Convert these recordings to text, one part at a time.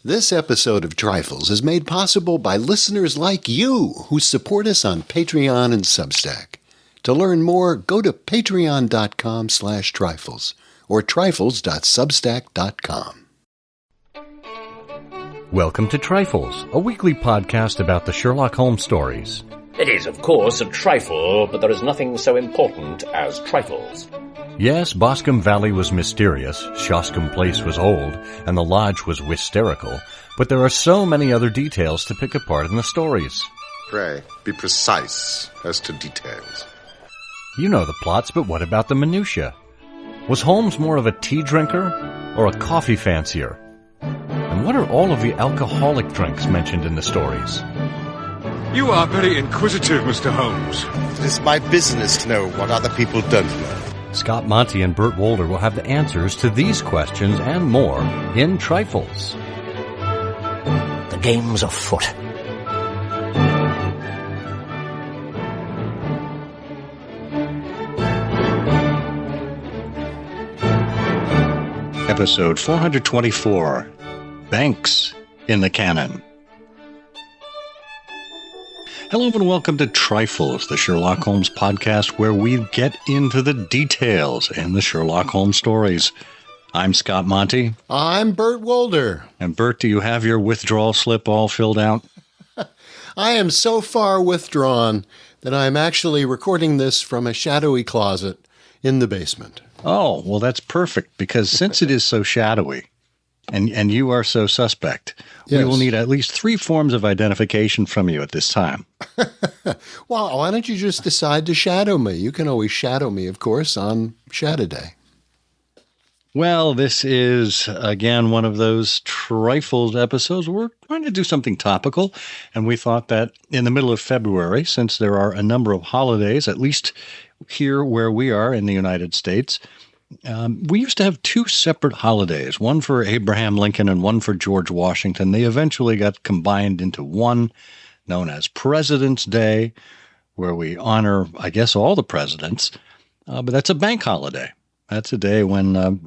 This episode of Trifles is made possible by listeners like you who support us on Patreon and Substack. To learn more, go to patreon.com/trifles or trifles.substack.com. Welcome to Trifles, a weekly podcast about the Sherlock Holmes stories. It is, of course, a trifle, but there is nothing so important as trifles. Yes, Boscombe Valley was mysterious, Shoscombe Place was old, and the lodge was hysterical, but there are so many other details to pick apart in the stories. Pray, be precise as to details. You know the plots, but what about the minutiae? Was Holmes more of a tea drinker or a coffee fancier? And what are all of the alcoholic drinks mentioned in the stories? You are very inquisitive, Mr. Holmes. It is my business to know what other people don't know. Scott Monty and Bert Wolder will have the answers to these questions and more in Trifles. The game's afoot. Episode 424, Banks in the Canon. Hello and welcome to Trifles, the Sherlock Holmes podcast where we get into the details in the Sherlock Holmes stories. I'm Scott Monty. I'm Bert Wolder. And Bert, do you have your withdrawal slip all filled out? I am so far withdrawn that I'm actually recording this from a shadowy closet in the basement. Oh, well, that's perfect, because since it is so shadowy and you are so suspect, yes, we will need at least 3 forms of identification from you at this time. Well, why don't you just decide to shadow me? You can always shadow me, of course, on Shadow Day. Well, this is, again, one of those Trifles episodes. We're trying to do something topical, and we thought that in the middle of February, since there are a number of holidays, at least here where we are in the United States, we used to have 2 separate holidays, one for Abraham Lincoln and one for George Washington. They eventually got combined into one known as President's Day, where we honor, I guess, all the presidents. But that's a bank holiday. That's a day when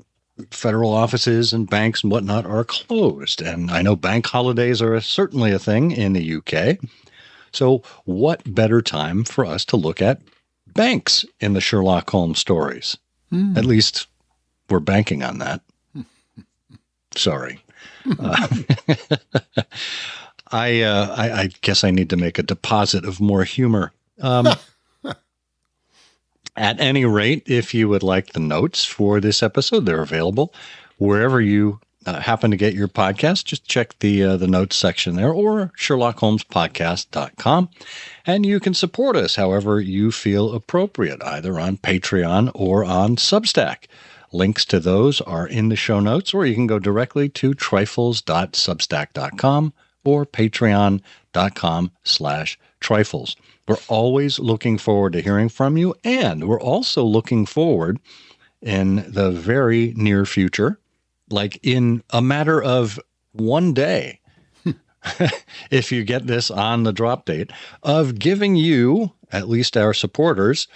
federal offices and banks and whatnot are closed. And I know bank holidays are certainly a thing in the UK. So what better time for us to look at banks in the Sherlock Holmes stories? At least we're banking on that. Sorry. I guess I need to make a deposit of more humor. At any rate, if you would like the notes for this episode, they're available wherever you happen to get your podcast. Just check the notes section there, or SherlockHolmesPodcast.com. And you can support us however you feel appropriate, either on Patreon or on Substack. Links to those are in the show notes, or you can go directly to trifles.substack.com or patreon.com/trifles. We're always looking forward to hearing from you, and we're also looking forward in the very near future, like in a matter of one day, if you get this on the drop date, of giving you, at least our supporters,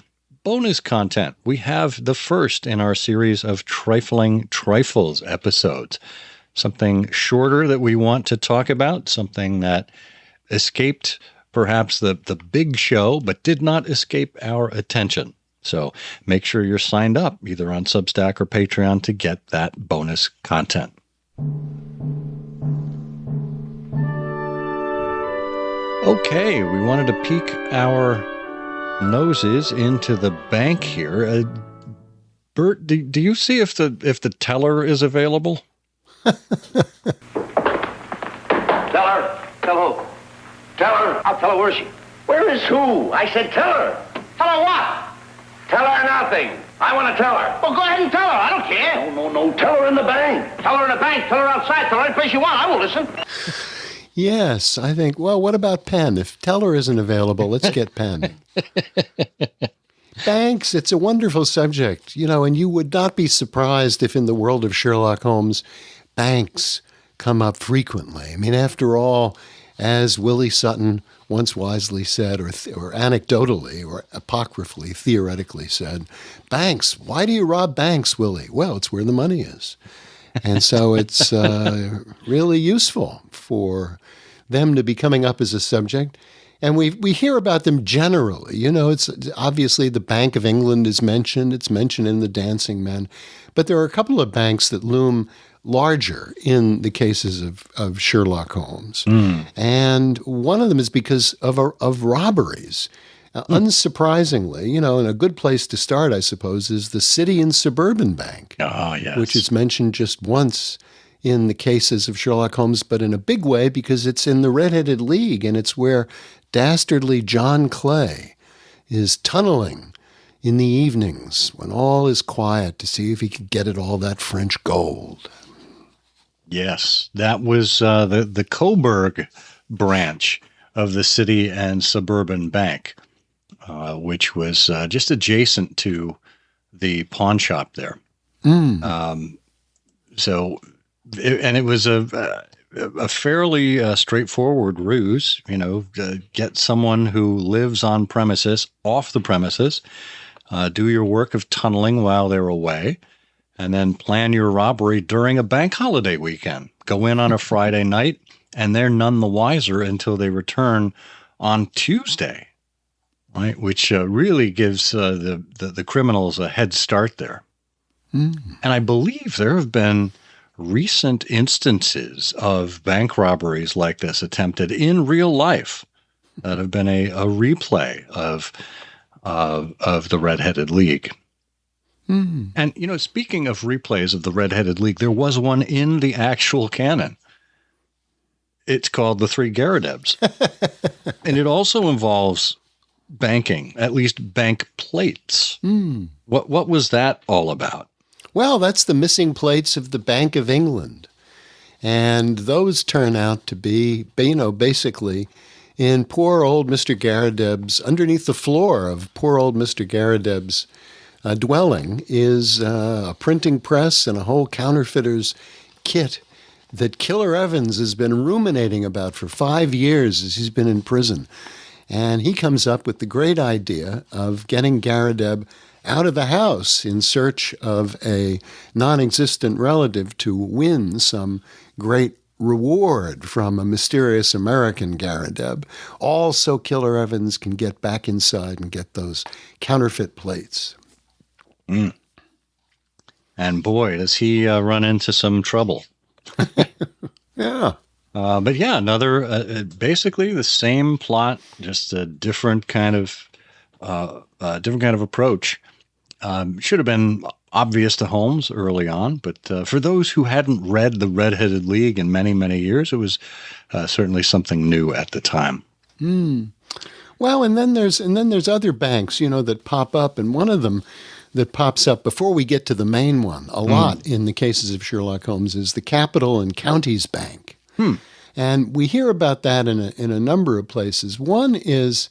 bonus content. We have the first in our series of Trifling Trifles episodes, something shorter that we want to talk about, something that escaped perhaps the big show, but did not escape our attention. So make sure you're signed up either on Substack or Patreon to get that bonus content. Okay, we wanted to peek our noses into the bank here. Bert, do you see if the teller is available? Tell her. Tell who? Tell her. I'll tell her. Where is she? Where is who? I said tell her. Tell her what? Tell her nothing. I want to tell her. Well, go ahead and tell her. I don't care. No. Tell her in the bank. Tell her in the bank. Tell her outside. Tell her any place you want. I will listen. Yes, I think, well, what about Penn? If Teller isn't available, let's get Penn. Banks, it's a wonderful subject, and you would not be surprised if in the world of Sherlock Holmes, banks come up frequently. I mean, after all, as Willie Sutton once wisely said, or anecdotally, or apocryphally, theoretically said, banks, why do you rob banks, Willie? Well, it's where the money is. And so it's really useful for them to be coming up as a subject. And we hear about them generally. It's obviously the Bank of England is mentioned. It's mentioned in The Dancing Men. But there are a couple of banks that loom larger in the cases of Sherlock Holmes. And one of them is because of robberies. Unsurprisingly, and a good place to start, I suppose, is the City and Suburban Bank, yes. which is mentioned just once in the cases of Sherlock Holmes, but in a big way because it's in the Red-Headed League, and it's where dastardly John Clay is tunneling in the evenings when all is quiet to see if he can get at all that French gold. Yes, that was the Coburg branch of the City and Suburban Bank, which was just adjacent to the pawn shop there. It was a fairly straightforward ruse, get someone who lives on premises off the premises, do your work of tunneling while they're away, and then plan your robbery during a bank holiday weekend. Go in on a Friday night, and they're none the wiser until they return on Tuesday, right? Which really gives the criminals a head start there. And I believe there have been recent instances of bank robberies like this attempted in real life that have been a replay of the Red-Headed League. And, speaking of replays of the Red-Headed League, there was one in the actual canon. It's called The Three Garadebs. And it also involves banking, at least bank plates. What was that all about? Well, that's the missing plates of the Bank of England. And those turn out to be, basically in poor old Mr. Garadeb's, underneath the floor of poor old Mr. Garadeb's dwelling is a printing press and a whole counterfeiter's kit that Killer Evans has been ruminating about for 5 years as he's been in prison. And he comes up with the great idea of getting Garadeb out of the house in search of a non-existent relative to win some great reward from a mysterious American Garadeb, all so Killer Evans can get back inside and get those counterfeit plates. And boy, does he run into some trouble. Yeah. But yeah, another basically the same plot, just a different kind of approach. Should have been obvious to Holmes early on, but for those who hadn't read the Red-Headed League in many, many years, it was certainly something new at the time. Well, and then there's other banks, that pop up, and one of them that pops up before we get to the main one a lot in the cases of Sherlock Holmes is the Capital and Counties Bank. And we hear about that in a number of places. One is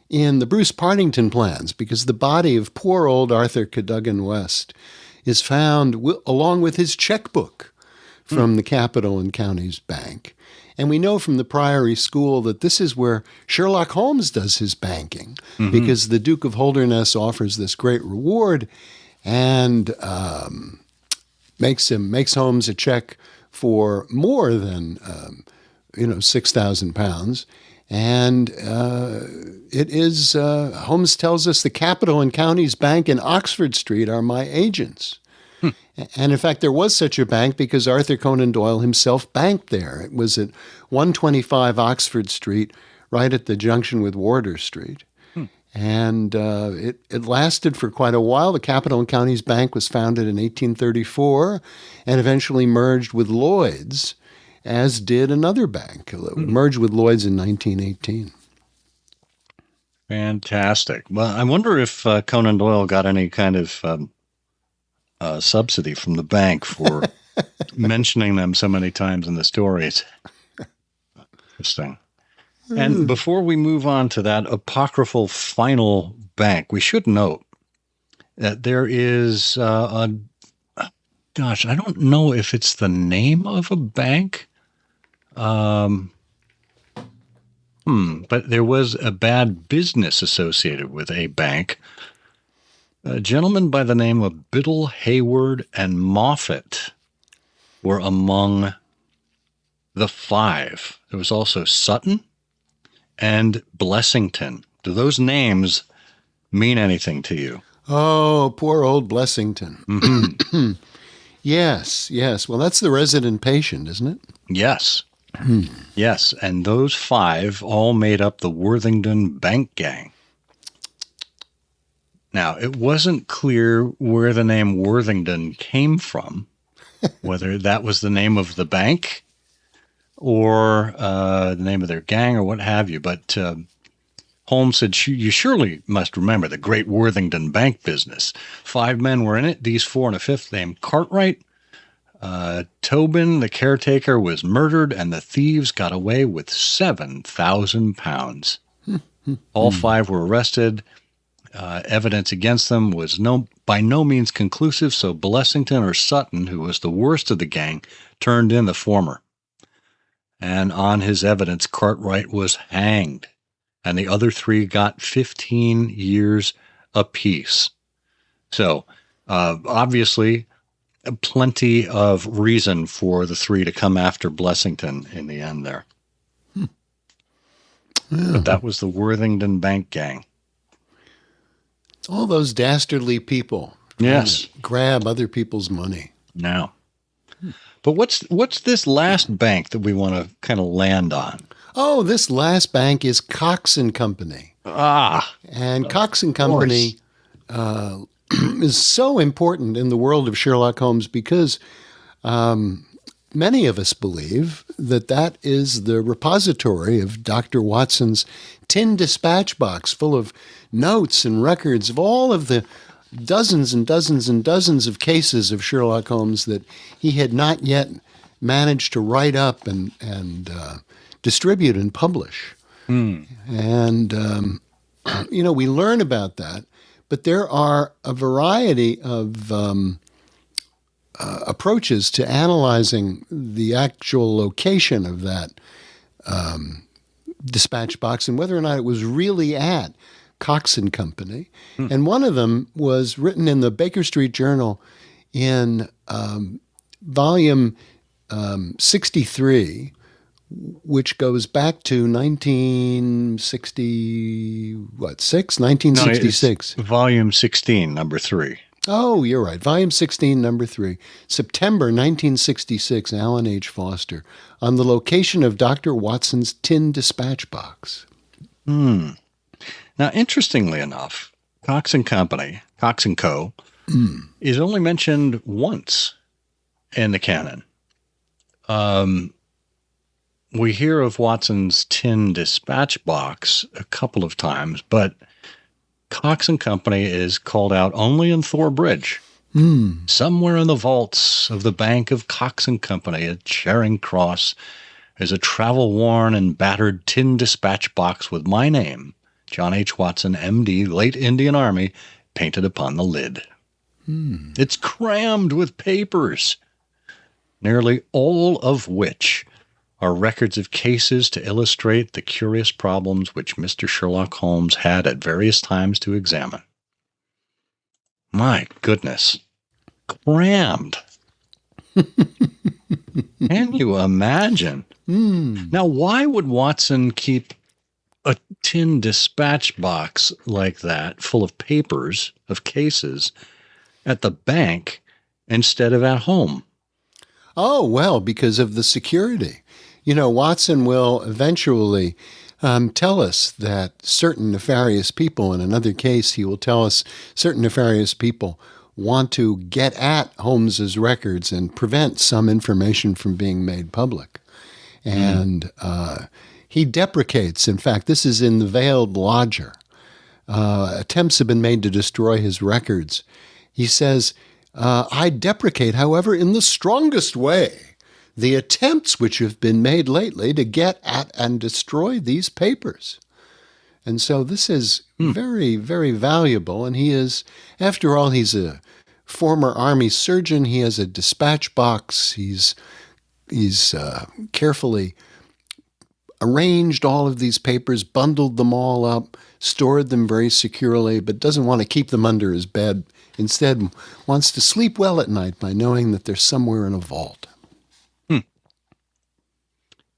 in the Bruce Partington plans, because the body of poor old Arthur Cadogan West is found along with his checkbook from the Capital and Counties Bank. And we know from the Priory School that this is where Sherlock Holmes does his banking, because the Duke of Holderness offers this great reward and makes Holmes a check for more than £6,000. And it is, Holmes tells us, the Capital and Counties Bank in Oxford Street are my agents. And in fact, there was such a bank because Arthur Conan Doyle himself banked there. It was at 125 Oxford Street, right at the junction with Wardour Street. And it lasted for quite a while. The Capital and Counties Bank was founded in 1834 and eventually merged with Lloyd's, as did another bank. It merged with Lloyd's in 1918. Fantastic. Well, I wonder if Conan Doyle got any kind of subsidy from the bank for mentioning them so many times in the stories. Interesting. And before we move on to that apocryphal final bank, we should note that there is I don't know if it's the name of a bank. But there was a bad business associated with a bank. A gentleman by the name of Biddle, Hayward, and Moffat were among the 5. There was also Sutton and Blessington. Do those names mean anything to you? Oh, poor old Blessington. Mm-hmm. Yes. Well, that's the resident patient, isn't it? Yes. Yes, and those 5 all made up the Worthington Bank Gang. Now, it wasn't clear where the name Worthington came from, whether that was the name of the bank or the name of their gang or what have you. But Holmes said, you surely must remember the great Worthington bank business. 5 men were in it, these 4 and a fifth named Cartwright. Tobin, the caretaker, was murdered, and the thieves got away with £7,000. All 5 were arrested. Evidence against them was by no means conclusive, so Blessington or Sutton, who was the worst of the gang, turned in the former. And on his evidence, Cartwright was hanged, and the other 3 got 15 years apiece. So, obviously, plenty of reason for the 3 to come after Blessington in the end there. Yeah. But that was the Worthington Bank Gang. All those dastardly people. Yes. Grab other people's money. Now. But what's this last bank that we want to kind of land on? Oh, this last bank is Cox and Company. And Cox and Company is so important in the world of Sherlock Holmes because many of us believe that is the repository of Dr. Watson's tin dispatch box full of notes and records of all of the dozens and dozens and dozens of cases of Sherlock Holmes that he had not yet managed to write up and distribute and publish. And, we learn about that. But there are a variety of approaches to analyzing the actual location of that dispatch box and whether or not it was really at Cox and Company. And one of them was written in the Baker Street Journal in volume 63, which goes back to 1966? No, volume 16, number 3. Oh, you're right. Volume 16, number 3. September 1966, Alan H. Foster, on the location of Dr. Watson's tin dispatch box. Now, interestingly enough, Cox and Company, Cox and Co., is only mentioned once in the canon. We hear of Watson's tin dispatch box a couple of times, but Cox and Company is called out only in Thor Bridge. Somewhere in the vaults of the bank of Cox and Company at Charing Cross is a travel-worn and battered tin dispatch box with my name, John H. Watson, M.D., late Indian Army, painted upon the lid. It's crammed with papers, nearly all of which are records of cases to illustrate the curious problems which Mr. Sherlock Holmes had at various times to examine. My goodness. Crammed. Can you imagine? Now, why would Watson keep a tin dispatch box like that, full of papers, of cases, at the bank instead of at home? Oh, well, because of the security. Watson will eventually tell us that certain nefarious people, in another case, he will tell us certain nefarious people want to get at Holmes's records and prevent some information from being made public. And he deprecates, in fact, this is in the Veiled Lodger. Attempts have been made to destroy his records. He says, I deprecate, however, in the strongest way, the attempts which have been made lately to get at and destroy these papers. And so this is very, very valuable. And he is, after all, he's a former Army surgeon. He has a dispatch box. He's carefully arranged all of these papers, bundled them all up, stored them very securely, but doesn't want to keep them under his bed. Instead, wants to sleep well at night by knowing that they're somewhere in a vault.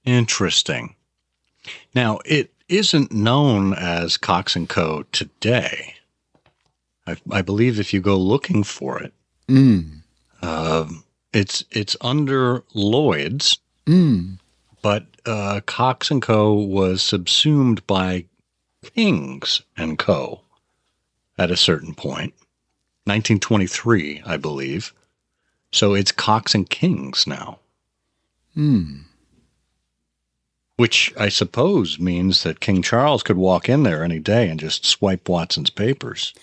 Interesting. Now, it isn't known as Cox & Co. today. I believe if you go looking for it, it's under Lloyd's, but Cox & Co. was subsumed by Kings & Co. at a certain point, 1923, I believe. So it's Cox & Kings now. Which I suppose means that King Charles could walk in there any day and just swipe Watson's papers.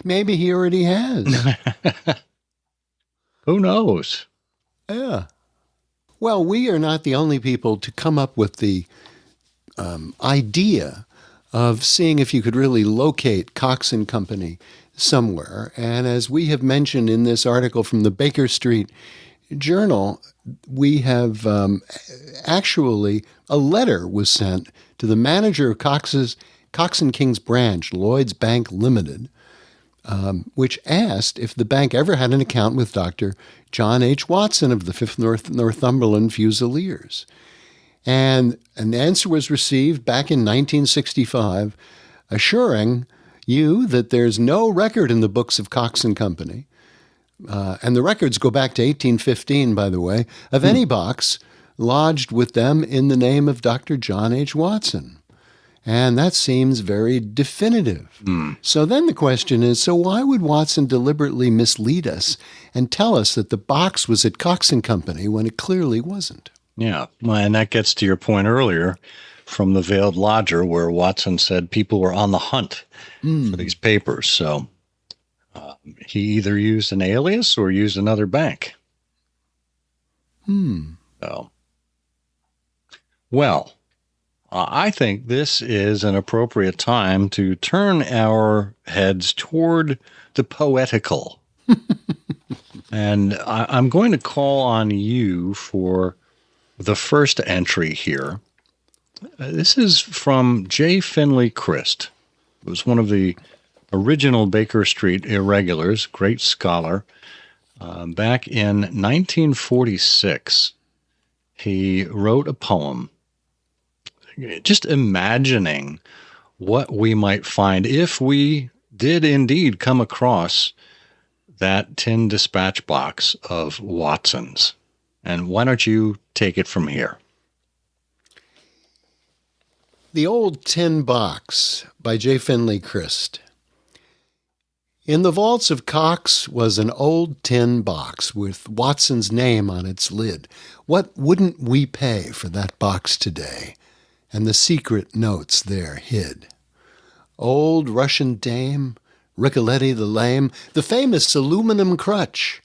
Maybe he already has. Who knows? Yeah. Well, we are not the only people to come up with the idea of seeing if you could really locate Cox & Company somewhere. And as we have mentioned in this article from the Baker Street Journal, we have actually a letter was sent to the manager of Cox & Kings branch, Lloyd's Bank Limited, which asked if the bank ever had an account with Dr. John H. Watson of the 5th Northumberland Fusiliers. And an answer was received back in 1965 assuring you that there's no record in the books of Cox & Company, and the records go back to 1815, by the way, of any box lodged with them in the name of Dr. John H. Watson. And that seems very definitive. So then the question is, so why would Watson deliberately mislead us and tell us that the box was at Cox & Company when it clearly wasn't? Yeah, well, and that gets to your point earlier from the Veiled Lodger, where Watson said people were on the hunt for these papers. So he either used an alias or used another bank. So, well, I think this is an appropriate time to turn our heads toward the poetical. And I'm going to call on you for the first entry here. This is from J. Finley Christ. It was one of the original Baker Street irregulars, great scholar. Back in 1946, he wrote a poem just imagining what we might find if we did indeed come across that tin dispatch box of Watson's. And why don't you take it from here? The Old Tin Box by J. Finley Christ. In the vaults of Cox was an old tin box with Watson's name on its lid. What wouldn't we pay for that box today, and the secret notes there hid? Old Russian dame, Ricoletti the lame, the famous aluminum crutch,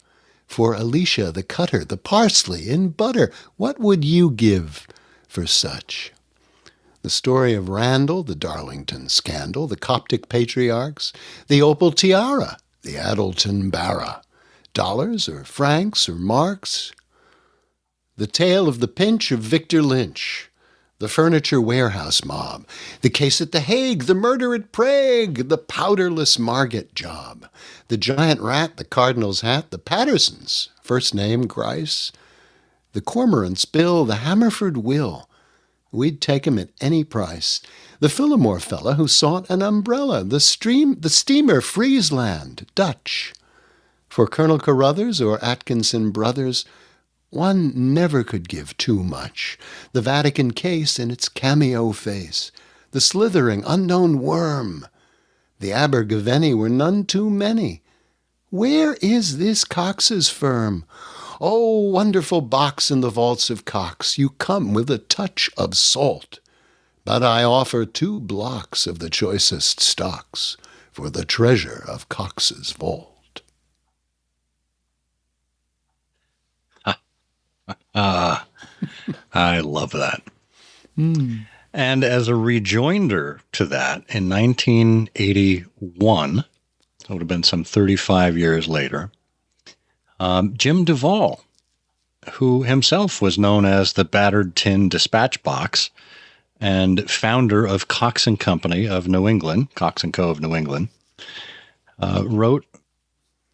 for Alicia the cutter, the parsley in butter, what would you give for such? The story of Randall, the Darlington scandal, the Coptic patriarchs, the opal tiara, the Addleton barra, dollars or francs or marks, the tale of the pinch of Victor Lynch, the furniture warehouse mob, the case at The Hague, the murder at Prague, the powderless Margate job, the giant rat, the cardinal's hat, the Pattersons, first name Grice, the Cormorant's bill, the Hammerford will. We'd take him at any price. The Phillimore fella who sought an umbrella, the steamer Friesland, Dutch. For Colonel Carruthers or Atkinson Brothers, one never could give too much. The Vatican case in its cameo face, the slithering unknown worm, the Abergavenny were none too many. Where is this Cox's firm? Oh, wonderful box in the vaults of Cox, you come with a touch of salt. But I offer 2 blocks of the choicest stocks for the treasure of Cox's vault. I love that. And as a rejoinder to that, in 1981, it would have been some 35 years later, Jim Duvall, who himself was known as the Battered Tin Dispatch Box and founder of Cox & Company of New England, Cox & Co. of New England, wrote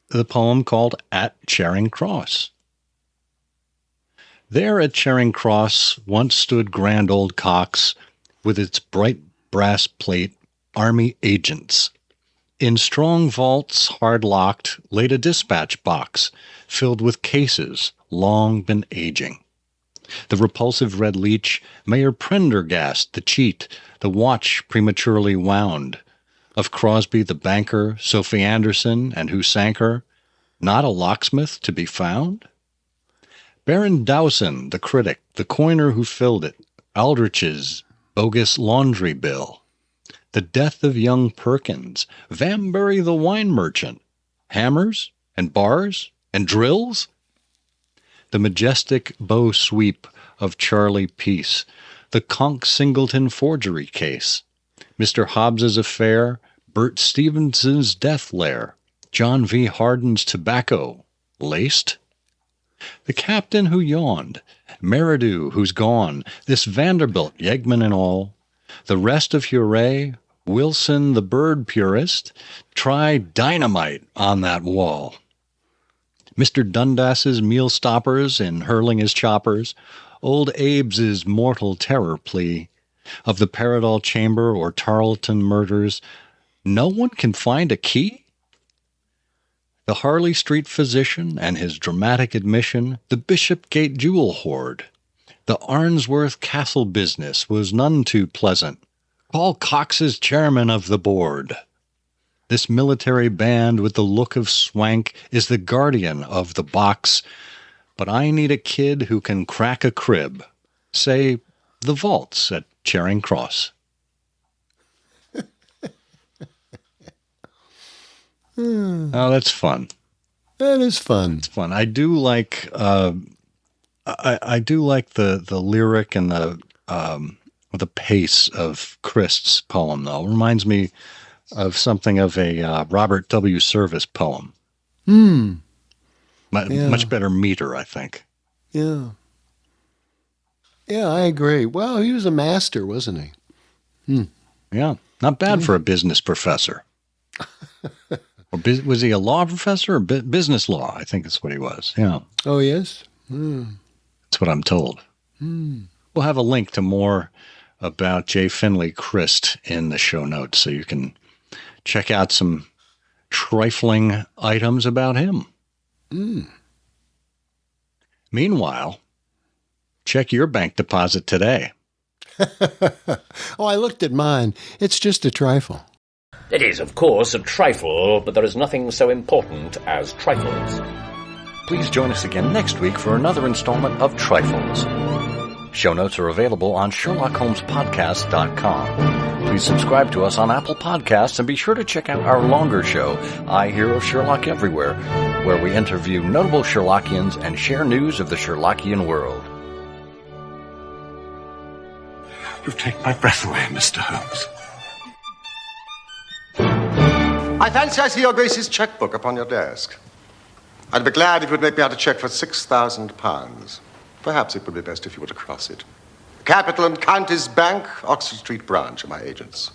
the poem called At Charing Cross. There at Charing Cross once stood grand old Cox with its bright brass plate, Army agents. In strong vaults, hard locked, laid a dispatch box filled with cases long been aging. The repulsive red leech, Mayor Prendergast, the cheat, the watch prematurely wound. Of Crosby the banker, Sophie Anderson, and who sank her, not a locksmith to be found? Baron Dowson, the critic, the coiner who filled it, Aldrich's bogus laundry bill, the death of young Perkins, Vanbury the wine merchant, hammers and bars and drills? The majestic bow sweep of Charlie Peace, the Conk Singleton forgery case, Mr. Hobbs's affair, Bert Stevenson's death lair, John V. Harden's tobacco, laced? The captain who yawned, Meridew who's gone, this Vanderbilt, Yeggman and all, the rest of Huret, Wilson the bird purist, try dynamite on that wall. Mr. Dundas's meal stoppers in hurling his choppers, old Abe's mortal terror plea, of the Paradol chamber or Tarleton murders, no one can find a key? The Harley Street physician and his dramatic admission, the Bishopgate jewel hoard, the Arnsworth Castle business was none too pleasant. Paul Cox is chairman of the board. This military band with the look of swank is the guardian of the box, but I need a kid who can crack a crib, say the vaults at Charing Cross. Oh, that's fun. That is fun. It's fun. I do like I do like the lyric and the pace of Christ's poem, though. It reminds me of something of a Robert W. Service poem. Much better meter, I think. Yeah. Yeah, I agree. Well, he was a master, wasn't he? Yeah, not bad for a business professor. Or was he a law professor or business law? I think that's what he was. Yeah. Oh, yes? That's what I'm told. We'll have a link to more about J. Finley Christ in the show notes so you can check out some trifling items about him. Meanwhile, check your bank deposit today. Oh, I looked at mine. It's just a trifle. It is, of course, a trifle, but there is nothing so important as trifles. Please join us again next week for another installment of Trifles. Show notes are available on SherlockHolmesPodcast.com. Please subscribe to us on Apple Podcasts and be sure to check out our longer show, I Hear of Sherlock Everywhere, where we interview notable Sherlockians and share news of the Sherlockian world. You've taken my breath away, Mr. Holmes. I fancy I see your Grace's checkbook upon your desk. I'd be glad if you would make me out a check for £6,000. Perhaps it would be best if you were to cross it. Capital and Counties Bank, Oxford Street branch are my agents.